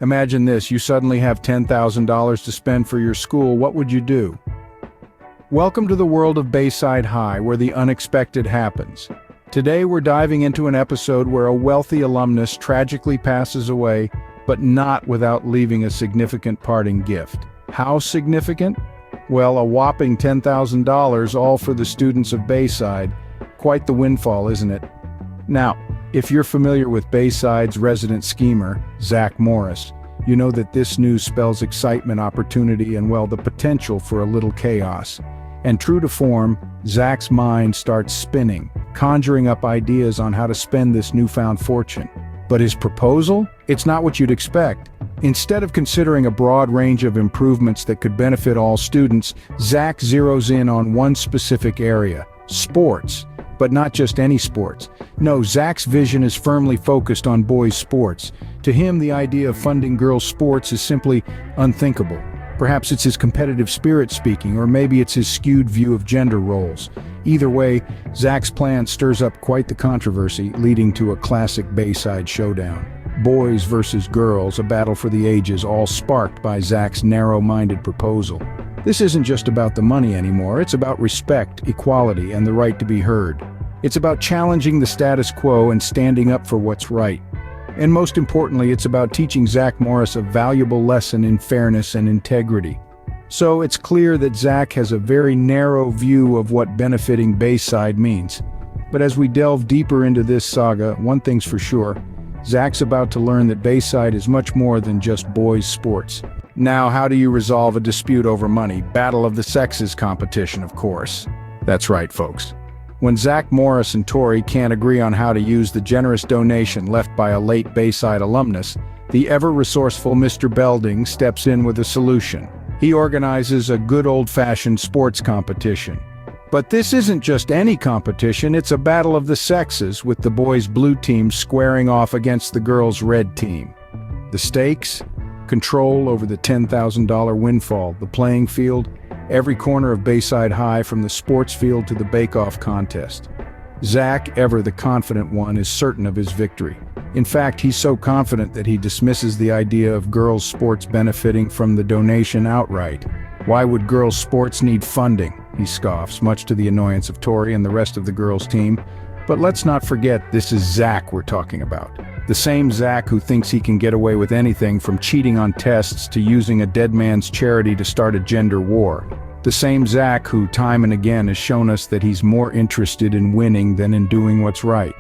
Imagine this, you suddenly have $10,000 to spend for your school. What would you do? Welcome to the world of Bayside High, where the unexpected happens. Today we're diving into an episode where a wealthy alumnus tragically passes away, but not without leaving a significant parting gift. How significant? Well, a whopping $10,000, all for the students of Bayside. Quite the windfall, isn't it? Now, if you're familiar with Bayside's resident schemer, Zack Morris, you know that this news spells excitement, opportunity, and, well, the potential for a little chaos. And true to form, Zack's mind starts spinning, conjuring up ideas on how to spend this newfound fortune. But his proposal? It's not what you'd expect. Instead of considering a broad range of improvements that could benefit all students, Zack zeroes in on one specific area: sports. But not just any sports. No, Zack's vision is firmly focused on boys' sports. To him, the idea of funding girls' sports is simply unthinkable. Perhaps it's his competitive spirit speaking, or maybe it's his skewed view of gender roles. Either way, Zack's plan stirs up quite the controversy, leading to a classic Bayside showdown. Boys versus girls, a battle for the ages, all sparked by Zack's narrow-minded proposal. This isn't just about the money anymore, it's about respect, equality, and the right to be heard. It's about challenging the status quo and standing up for what's right. And most importantly, it's about teaching Zack Morris a valuable lesson in fairness and integrity. So it's clear that Zack has a very narrow view of what benefiting Bayside means. But as we delve deeper into this saga, one thing's for sure: Zack's about to learn that Bayside is much more than just boys' sports. Now, how do you resolve a dispute over money? Battle of the sexes competition, of course. That's right, folks. When Zack Morris and Tori can't agree on how to use the generous donation left by a late Bayside alumnus, the ever-resourceful Mr. Belding steps in with a solution. He organizes a good old-fashioned sports competition. But this isn't just any competition, it's a battle of the sexes, with the boys' blue team squaring off against the girls' red team. The stakes? Control over the $10,000 windfall, the playing field, every corner of Bayside High, from the sports field to the bake-off contest. Zack, ever the confident one, is certain of his victory. In fact, he's so confident that he dismisses the idea of girls' sports benefiting from the donation outright. Why would girls' sports need funding? He scoffs, much to the annoyance of Tori and the rest of the girls' team. But let's not forget, this is Zack we're talking about. The same Zack who thinks he can get away with anything, from cheating on tests to using a dead man's charity to start a gender war. The same Zack who time and again has shown us that he's more interested in winning than in doing what's right.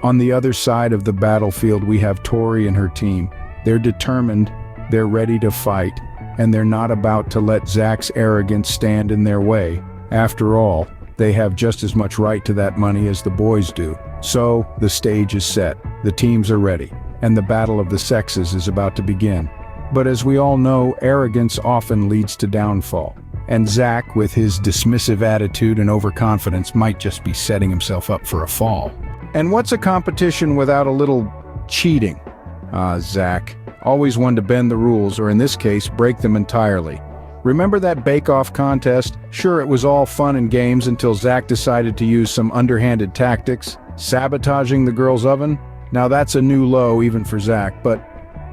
On the other side of the battlefield, we have Tori and her team. They're determined, they're ready to fight, and they're not about to let Zack's arrogance stand in their way. After all, they have just as much right to that money as the boys do. So, the stage is set, the teams are ready, and the battle of the sexes is about to begin. But as we all know, arrogance often leads to downfall. And Zack, with his dismissive attitude and overconfidence, might just be setting himself up for a fall. And what's a competition without a little cheating? Zack, always one to bend the rules, or in this case, break them entirely. Remember that bake-off contest? Sure, it was all fun and games until Zack decided to use some underhanded tactics, sabotaging the girls' oven. Now that's a new low even for Zack, but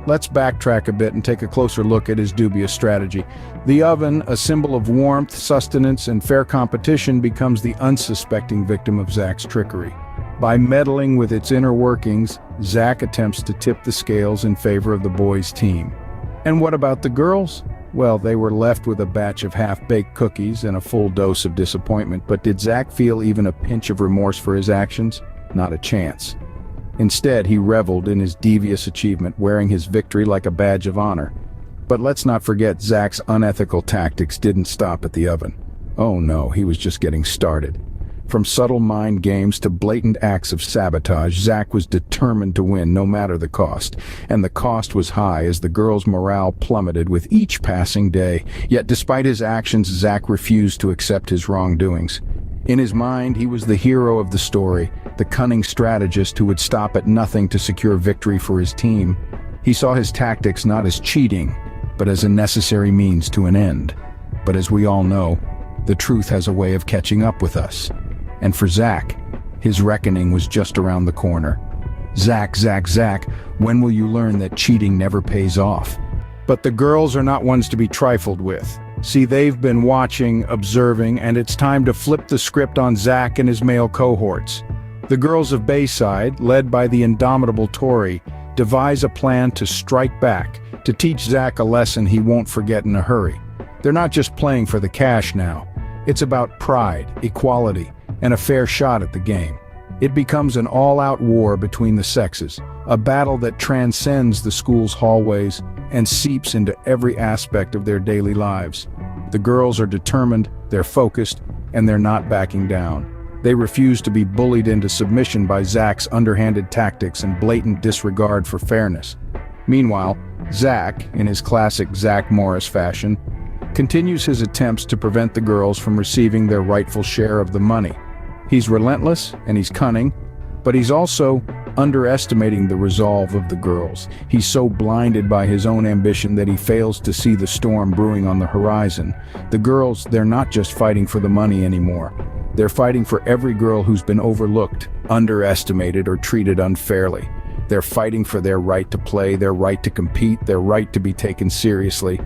let's backtrack a bit and take a closer look at his dubious strategy. The oven, a symbol of warmth, sustenance, and fair competition, becomes the unsuspecting victim of Zack's trickery. By meddling with its inner workings, Zack attempts to tip the scales in favor of the boys' team. And what about the girls? Well, they were left with a batch of half-baked cookies and a full dose of disappointment, but did Zack feel even a pinch of remorse for his actions? Not a chance. Instead, he reveled in his devious achievement, wearing his victory like a badge of honor. But let's not forget, Zack's unethical tactics didn't stop at the oven. Oh no, he was just getting started. From subtle mind games to blatant acts of sabotage, Zack was determined to win no matter the cost. And the cost was high, as the girls' morale plummeted with each passing day. Yet despite his actions, Zack refused to accept his wrongdoings. In his mind, he was the hero of the story, the cunning strategist who would stop at nothing to secure victory for his team. He saw his tactics not as cheating, but as a necessary means to an end. But as we all know, the truth has a way of catching up with us. And for Zack, his reckoning was just around the corner. Zack, Zack, Zack, when will you learn that cheating never pays off? But the girls are not ones to be trifled with. See, they've been watching, observing, and it's time to flip the script on Zack and his male cohorts. The girls of Bayside, led by the indomitable Tori, devise a plan to strike back, to teach Zack a lesson he won't forget in a hurry. They're not just playing for the cash now. It's about pride, equality, and a fair shot at the game. It becomes an all-out war between the sexes, a battle that transcends the school's hallways and seeps into every aspect of their daily lives. The girls are determined, they're focused, and they're not backing down. They refuse to be bullied into submission by Zack's underhanded tactics and blatant disregard for fairness. Meanwhile, Zack, in his classic Zack Morris fashion, continues his attempts to prevent the girls from receiving their rightful share of the money. He's relentless and he's cunning, but he's also underestimating the resolve of the girls. He's so blinded by his own ambition that he fails to see the storm brewing on the horizon. The girls, they're not just fighting for the money anymore. They're fighting for every girl who's been overlooked, underestimated, or treated unfairly. They're fighting for their right to play, their right to compete, their right to be taken seriously.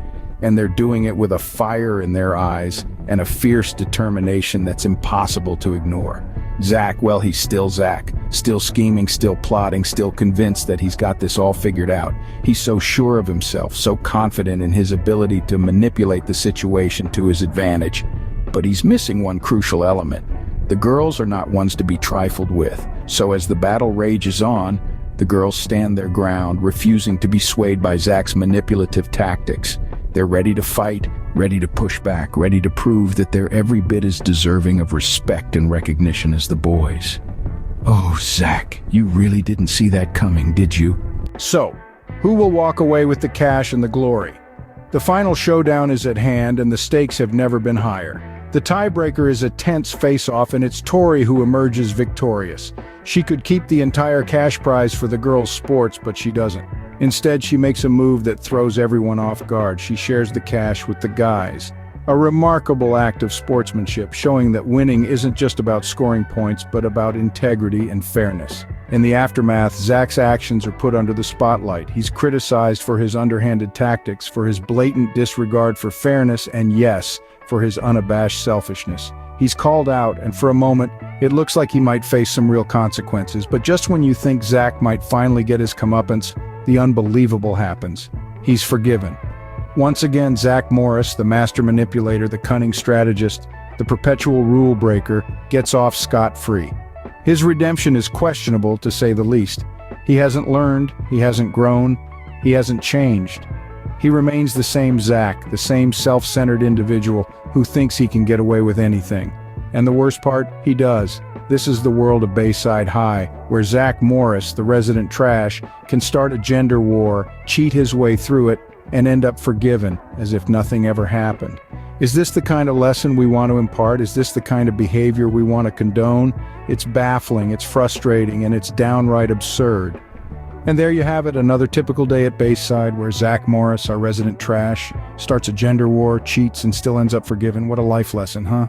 And they're doing it with a fire in their eyes and a fierce determination that's impossible to ignore. Zack, well, he's still Zack, still scheming, still plotting, still convinced that he's got this all figured out. He's so sure of himself, so confident in his ability to manipulate the situation to his advantage. But he's missing one crucial element. The girls are not ones to be trifled with, so as the battle rages on, the girls stand their ground, refusing to be swayed by Zack's manipulative tactics. They're ready to fight, ready to push back, ready to prove that they're every bit as deserving of respect and recognition as the boys. Oh, Zack, you really didn't see that coming, did you? So, who will walk away with the cash and the glory? The final showdown is at hand, and the stakes have never been higher. The tiebreaker is a tense face-off, and it's Tori who emerges victorious. She could keep the entire cash prize for the girls' sports, but she doesn't. Instead, she makes a move that throws everyone off guard. She shares the cash with the guys. A remarkable act of sportsmanship, showing that winning isn't just about scoring points, but about integrity and fairness. In the aftermath, Zack's actions are put under the spotlight. He's criticized for his underhanded tactics, for his blatant disregard for fairness, and yes, for his unabashed selfishness. He's called out, and for a moment, it looks like he might face some real consequences. But just when you think Zack might finally get his comeuppance, the unbelievable happens. He's forgiven. Once again, Zack Morris, the master manipulator, the cunning strategist, the perpetual rule breaker, gets off scot-free. His redemption is questionable, to say the least. He hasn't learned, he hasn't grown, he hasn't changed. He remains the same Zack, the same self-centered individual who thinks he can get away with anything. And the worst part, he does. This is the world of Bayside High, where Zack Morris, the resident trash, can start a gender war, cheat his way through it, and end up forgiven, as if nothing ever happened. Is this the kind of lesson we want to impart? Is this the kind of behavior we want to condone? It's baffling, it's frustrating, and it's downright absurd. And there you have it, another typical day at Bayside, where Zack Morris, our resident trash, starts a gender war, cheats, and still ends up forgiven. What a life lesson, huh?